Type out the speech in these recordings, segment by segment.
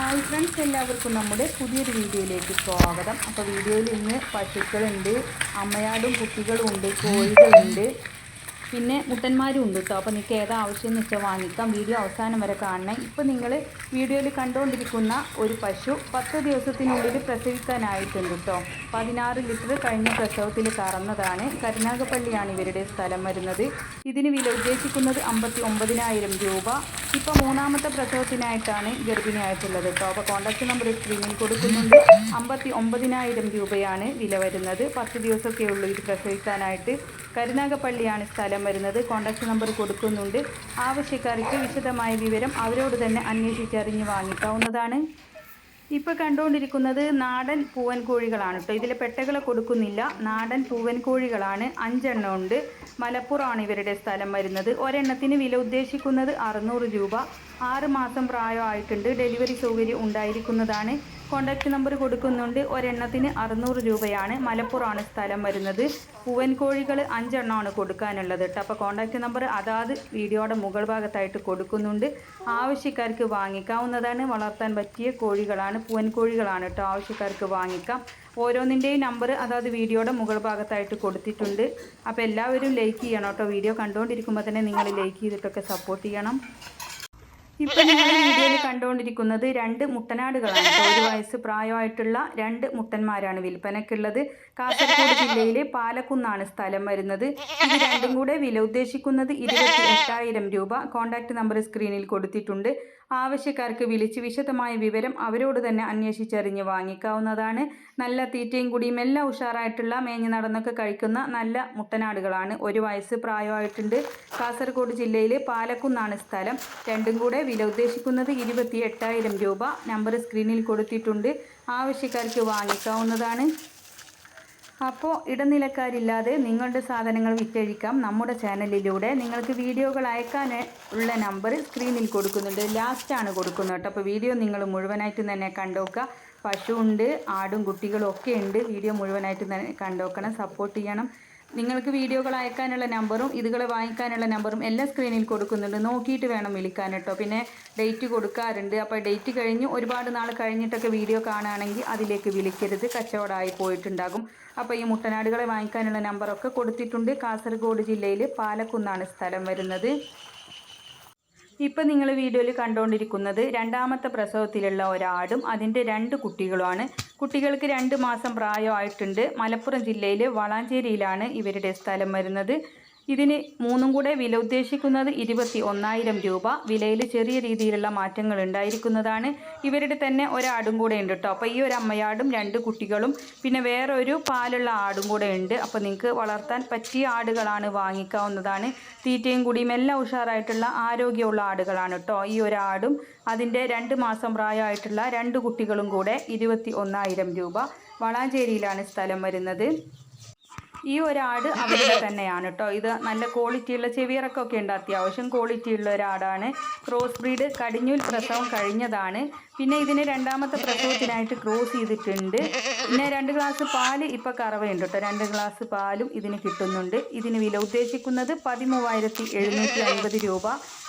Hi friends, എല്ലാവർക്കും നമ്മുടെ പുതിയൊരു വീഡിയോയിലേക്ക് സ്വാഗതം. അപ്പോൾ വീഡിയോയിൽ ഇന്ന് പശുക്കളുണ്ട്, അമ്മയാടും കുട്ടികളും ഉണ്ട്, കോഴികളുണ്ട്, പിന്നെ മുട്ടന്മാരും ഉണ്ട് കേട്ടോ. അപ്പോൾ നിങ്ങൾക്ക് ഏതാ ആവശ്യം എന്ന് വെച്ചാൽ വാങ്ങിക്കാം. വീഡിയോ അവസാനം വരെ കാണണേ. ഇപ്പോൾ നിങ്ങൾ വീഡിയോയിൽ കണ്ടുകൊണ്ടിരിക്കുന്ന ഒരു പശു 10 ദിവസത്തിനുള്ളിൽ പ്രസവിക്കാനായിട്ടുണ്ട് കേട്ടോ. 16 ലിറ്റർ കഴിഞ്ഞ പ്രസവത്തിൽ കറന്നതാണ്. കരുനാഗപ്പള്ളിയാണ് ഇവരുടെ സ്ഥലം വരുന്നത്. ഇതിന് വില ഉദ്ദേശിക്കുന്നത് 59,000 രൂപ. ഇപ്പോൾ 3ാമത്തെ പ്രസവത്തിനായിട്ടാണ് ഗർഭിണിയായിട്ടുള്ളത് കേട്ടോ. അപ്പോൾ കോൺടാക്ട് നമ്പർ സ്ക്രീനിൽ കൊടുക്കുന്നുണ്ട്. 59,000 രൂപയാണ് വില വരുന്നത്. 10 ദിവസമൊക്കെ ഉള്ളൂ ഇത് പ്രസവിക്കാനായിട്ട്. കരുനാഗപ്പള്ളിയാണ് സ്ഥലം വരുന്നത്. കോൺടാക്ട് നമ്പർ കൊടുക്കുന്നുണ്ട്. ആവശ്യക്കാർക്ക് വിശദമായ വിവരം അവരോട് തന്നെ അന്വേഷിച്ചറിഞ്ഞ് വാങ്ങിക്കാവുന്നതാണ്. ഇപ്പോൾ കണ്ടുകൊണ്ടിരിക്കുന്നത് നാടൻ പൂവൻ കോഴികളാണ് കേട്ടോ. ഇതിൽ പെട്ടകളെ കൊടുക്കുന്നില്ല. നാടൻ പൂവൻ കോഴികളാണ്. 5 എണ്ണം ഉണ്ട്. മലപ്പുറമാണ് ഇവരുടെ സ്ഥലം വരുന്നത്. ഒരെണ്ണത്തിന് വില ഉദ്ദേശിക്കുന്നത് 600 രൂപ. 6 മാസം പ്രായമായിട്ടുണ്ട്. ഡെലിവറി സൗകര്യം ഉണ്ടായിരിക്കുന്നതാണ്. കോൺടാക്ട് നമ്പർ കൊടുക്കുന്നുണ്ട്. ഒരെണ്ണത്തിന് 600 രൂപയാണ്. മലപ്പുറമാണ് സ്ഥലം വരുന്നത്. പൂവൻ കോഴികൾ 5 എണ്ണമാണ് കൊടുക്കാനുള്ളത് കേട്ടോ. അപ്പോൾ കോൺടാക്ട് നമ്പർ അതാത് വീഡിയോയുടെ മുകൾ ഭാഗത്തായിട്ട് കൊടുക്കുന്നുണ്ട്. ആവശ്യക്കാർക്ക് വാങ്ങിക്കാവുന്നതാണ്. വളർത്താൻ പറ്റിയ കോഴികളാണ്, പൂവൻ കോഴികളാണ് കേട്ടോ. ആവശ്യക്കാർക്ക് വാങ്ങിക്കാം. ഓരോന്നിൻ്റെയും നമ്പർ അതാത് വീഡിയോയുടെ മുകൾ ഭാഗത്തായിട്ട് കൊടുത്തിട്ടുണ്ട്. അപ്പോൾ എല്ലാവരും ലൈക്ക് ചെയ്യണം കേട്ടോ. വീഡിയോ കണ്ടുകൊണ്ടിരിക്കുമ്പോൾ തന്നെ നിങ്ങൾ ലൈക്ക് ചെയ്തിട്ടൊക്കെ സപ്പോർട്ട് ചെയ്യണം. ഇപ്പോൾ നിങ്ങൾ വീഡിയോയിൽ കണ്ടുകൊണ്ടിരിക്കുന്നത് 2 മുട്ടനാടുകളാണ്. 1 വയസ്സ് പ്രായമായിട്ടുള്ള 2 മുട്ടന്മാരാണ് വിൽപ്പനയ്ക്കുള്ളത്. കാസർഗോഡ് ജില്ലയിലെ പാലക്കുന്നാണ് സ്ഥലം വരുന്നത്. ഇത് രണ്ടും കൂടെ വില ഉദ്ദേശിക്കുന്നത് 28,000 രൂപ. കോൺടാക്ട് നമ്പർ സ്ക്രീനിൽ കൊടുത്തിട്ടുണ്ട്. ആവശ്യക്കാർക്ക് വിളിച്ച് വിശദമായ വിവരം അവരോട് തന്നെ അന്വേഷിച്ചറിഞ്ഞ് വാങ്ങിക്കാവുന്നതാണ്. നല്ല തീറ്റയും കുടിയും എല്ലാം ഉഷാറായിട്ടുള്ള മേഞ്ഞ് നടന്നൊക്കെ കഴിക്കുന്ന നല്ല മുട്ടനാടുകളാണ്. 1 വയസ്സ് പ്രായമായിട്ടുണ്ട്. കാസർഗോഡ് ജില്ലയിലെ പാലക്കുന്നാണ് സ്ഥലം. രണ്ടും കൂടെ വില ഉദ്ദേശിക്കുന്നത് 28,000 രൂപ. നമ്പർ സ്ക്രീനിൽ കൊടുത്തിട്ടുണ്ട്. ആവശ്യക്കാർക്ക് വാങ്ങിക്കാവുന്നതാണ്. അപ്പോൾ ഇടനിലക്കാരില്ലാതെ നിങ്ങളുടെ സാധനങ്ങൾ വിറ്റഴിക്കാം നമ്മുടെ ചാനലിലൂടെ. നിങ്ങൾക്ക് വീഡിയോകൾ അയക്കാൻ ഉള്ള നമ്പർ സ്ക്രീനിൽ കൊടുക്കുന്നുണ്ട്. ലാസ്റ്റാണ് കൊടുക്കുന്നത് കേട്ടോ. അപ്പോൾ വീഡിയോ നിങ്ങൾ മുഴുവനായിട്ട് തന്നെ കണ്ടുനോക്കുക. പശുവുണ്ട്, ആടും കുട്ടികളും ഒക്കെ ഉണ്ട്. വീഡിയോ മുഴുവനായിട്ട് തന്നെ കണ്ടുനോക്കണം, സപ്പോർട്ട് ചെയ്യണം. നിങ്ങൾക്ക് വീഡിയോകൾ അയക്കാനുള്ള നമ്പറും ഇതുകളെ വാങ്ങിക്കാനുള്ള നമ്പറും എല്ലാം സ്ക്രീനിൽ കൊടുക്കുന്നുണ്ട്. നോക്കിയിട്ട് വേണം വിളിക്കാൻ കേട്ടോ. പിന്നെ ഡേറ്റ് കൊടുക്കാറുണ്ട്. അപ്പോൾ ഡേറ്റ് കഴിഞ്ഞ് ഒരുപാട് നാൾ കഴിഞ്ഞിട്ടൊക്കെ വീഡിയോ കാണുകയാണെങ്കിൽ അതിലേക്ക് വിളിക്കരുത്, കച്ചവടമായി പോയിട്ടുണ്ടാകും. അപ്പോൾ ഈ മുട്ടനാടുകളെ വാങ്ങിക്കാനുള്ള നമ്പറൊക്കെ കൊടുത്തിട്ടുണ്ട്. കാസർഗോഡ് ജില്ലയിൽ പാലക്കുന്നാണ് സ്ഥലം വരുന്നത്. ഇപ്പം നിങ്ങൾ വീഡിയോയിൽ കണ്ടുകൊണ്ടിരിക്കുന്നത് 2ാമത്തെ പ്രസവത്തിലുള്ള ഒരാടും അതിൻ്റെ 2 കുട്ടികളുമാണ്. കുട്ടികൾക്ക് 2 മാസം പ്രായമായിട്ടുണ്ട്. മലപ്പുറം ജില്ലയിൽ വളാഞ്ചേരിയിലാണ് ഇവരുടെ സ്ഥലം വരുന്നത്. ഇതിന് 3ഉം കൂടെ വില ഉദ്ദേശിക്കുന്നത് 21,000 രൂപ. വിലയിൽ ചെറിയ രീതിയിലുള്ള മാറ്റങ്ങൾ ഉണ്ടായിരിക്കുന്നതാണ്. ഇവരുടെ തന്നെ ഒരാടും കൂടെ ഉണ്ട് കേട്ടോ. അപ്പോൾ ഈ ഒരു അമ്മയാടും 2 കുട്ടികളും പിന്നെ വേറൊരു പാലുള്ള ആടും കൂടെ ഉണ്ട്. അപ്പോൾ നിങ്ങൾക്ക് വളർത്താൻ പറ്റിയ ആടുകളാണ്, വാങ്ങിക്കാവുന്നതാണ്. തീറ്റയും കുടിയും എല്ലാം ഉഷാറായിട്ടുള്ള ആരോഗ്യമുള്ള ആടുകളാണ് കേട്ടോ. ഈ ഒരു ആടും അതിൻ്റെ 2 മാസം പ്രായമായിട്ടുള്ള 2 കുട്ടികളും കൂടെ 21,000 രൂപ. വളാഞ്ചേരിയിലാണ് സ്ഥലം വരുന്നത്. ഈ ഒരാട് അവരുടെ തന്നെയാണ് കേട്ടോ. ഇത് നല്ല ക്വാളിറ്റിയുള്ള ചെവിയിറക്കൊക്കെ ഉണ്ട്. അത്യാവശ്യം ക്വാളിറ്റിയുള്ള ഒരാടാണ്. ക്രോസ് ബ്രീഡ്, കടിഞ്ഞൂൽ പ്രസവം കഴിഞ്ഞതാണ്. പിന്നെ ഇതിന് 2ാമത്തെ പ്രസവത്തിനായിട്ട് ക്രോസ് ചെയ്തിട്ടുണ്ട്. പിന്നെ 2 ഗ്ലാസ് പാല് ഇപ്പോൾ കറവയുണ്ട് കേട്ടോ. 2 ഗ്ലാസ് പാലും ഇതിന് കിട്ടുന്നുണ്ട്. ഇതിന് വില ഉദ്ദേശിക്കുന്നത് 13,750 രൂപ.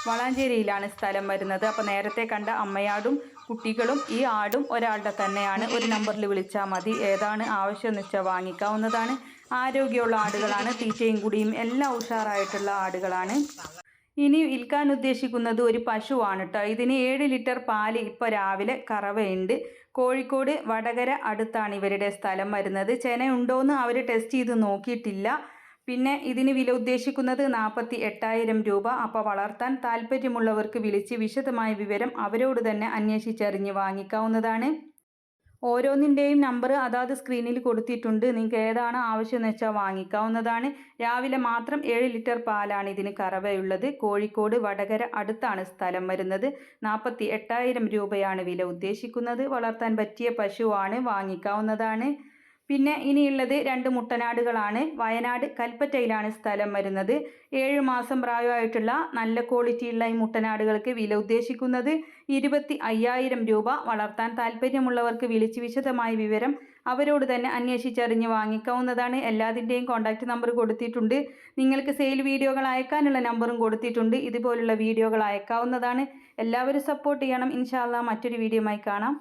വളാഞ്ചേരിയിലാണ് സ്ഥലം വരുന്നത്. അപ്പോൾ നേരത്തെ കണ്ട അമ്മയാടും കുട്ടികളും ഈ ആടും ഒരാളുടെ തന്നെയാണ്. ഒരു നമ്പറിൽ വിളിച്ചാൽ മതി. ഏതാണ് ആവശ്യം എന്ന് വെച്ചാൽ വാങ്ങിക്കാവുന്നതാണ്. ആരോഗ്യമുള്ള ആടുകളാണ്. തീറ്റയും കുടിയും എല്ലാം ഉഷാറായിട്ടുള്ള ആടുകളാണ്. ഇനി വിൽക്കാൻ ഉദ്ദേശിക്കുന്നത് ഒരു പശുവാണ് കേട്ടോ. ഇതിന് 7 ലിറ്റർ പാല് ഇപ്പോൾ രാവിലെ കറവയുണ്ട്. കോഴിക്കോട് വടകര അടുത്താണ് ഇവരുടെ സ്ഥലം വരുന്നത്. ചെന ഉണ്ടോയെന്ന് അവർ ടെസ്റ്റ് ചെയ്ത് നോക്കിയിട്ടില്ല. പിന്നെ ഇതിന് വില ഉദ്ദേശിക്കുന്നത് 48,000 രൂപ. അപ്പോൾ വളർത്താൻ താല്പര്യമുള്ളവർക്ക് വിളിച്ച് വിശദമായ വിവരം അവരോട് തന്നെ അന്വേഷിച്ചറിഞ്ഞ് വാങ്ങിക്കാവുന്നതാണ്. ഓരോന്നിൻ്റെയും നമ്പർ അതാത് സ്ക്രീനിൽ കൊടുത്തിട്ടുണ്ട്. നിങ്ങൾക്ക് ഏതാണ് ആവശ്യം എന്ന് വെച്ചാൽ വാങ്ങിക്കാവുന്നതാണ്. രാവിലെ മാത്രം 7 ലിറ്റർ പാലാണ് ഇതിന് കറവയുള്ളത്. കോഴിക്കോട് വടകര അടുത്താണ് സ്ഥലം വരുന്നത്. 48,000 രൂപയാണ് വില ഉദ്ദേശിക്കുന്നത്. വളർത്താൻ പറ്റിയ പശുവാണ്, വാങ്ങിക്കാവുന്നതാണ്. പിന്നെ ഇനിയുള്ളത് 2 മുട്ടനാടുകളാണ്. വയനാട് കൽപ്പറ്റയിലാണ് സ്ഥലം വരുന്നത്. 7 മാസം പ്രായമായിട്ടുള്ള നല്ല ക്വാളിറ്റിയുള്ള ഈ മുട്ടനാടുകൾക്ക് വില ഉദ്ദേശിക്കുന്നത് 25,000 രൂപ. വളർത്താൻ താല്പര്യമുള്ളവർക്ക് വിളിച്ച് വിശദമായ വിവരം അവരോട് തന്നെ അന്വേഷിച്ചറിഞ്ഞ് വാങ്ങിക്കാവുന്നതാണ്. എല്ലാത്തിൻ്റെയും കോൺടാക്റ്റ് നമ്പർ കൊടുത്തിട്ടുണ്ട്. നിങ്ങൾക്ക് സെയിൽ വീഡിയോകൾ അയക്കാനുള്ള നമ്പറും കൊടുത്തിട്ടുണ്ട്. ഇതുപോലുള്ള വീഡിയോകൾ അയക്കാവുന്നതാണ്. എല്ലാവരും സപ്പോർട്ട് ചെയ്യണം. ഇൻഷാ അല്ലാ മറ്റൊരു വീഡിയോയുമായി കാണാം.